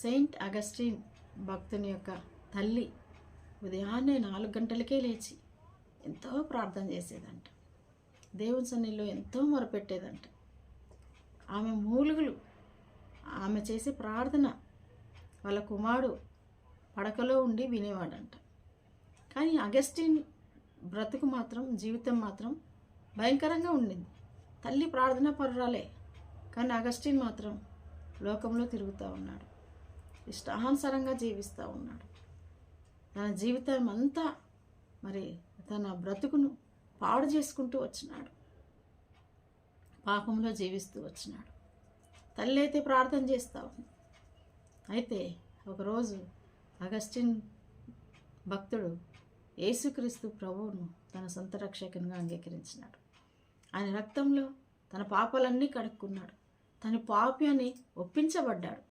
Saint Augustine భక్తుని యొక్క తల్లి ఉదయాన్నే 4 గంటలకే లేచి ఎంతో ప్రార్థన చేసేదంట. దేవుని సన్నిధిలో ఎంతో మొరపెట్టేదంట. ఆమె మూలుగులు, ఆమె చేసే ప్రార్థన వాళ్ళ కుమారుడు పడకలో ఉండి వినేవాడంట. కానీ అగస్టిన్ బ్రతుకు మాత్రం, జీవితం మాత్రం భయంకరంగా ఉండింది. తల్లి ప్రార్థన పరురాలే, కానీ అగస్టిన్ మాత్రం లోకంలో తిరుగుతూ ఉన్నాడు, ఇష్టానుసారంగా జీవిస్తూ ఉన్నాడు. తన జీవితం అంతా మరి తన బ్రతుకును పాడు చేసుకుంటూ వచ్చినాడు, పాపంలో జీవిస్తూ వచ్చినాడు. తల్లి అయితే ప్రార్థన చేస్తూ ఉంది. అయితే ఒకరోజు అగస్టిన్ భక్తుడు యేసుక్రీస్తు ప్రభువును తన సొంత రక్షకునిగా అంగీకరించినాడు. ఆయన రక్తంలో తన పాపాలన్నీ కడుక్కున్నాడు. తన పాపి అని ఒప్పించబడ్డాడు.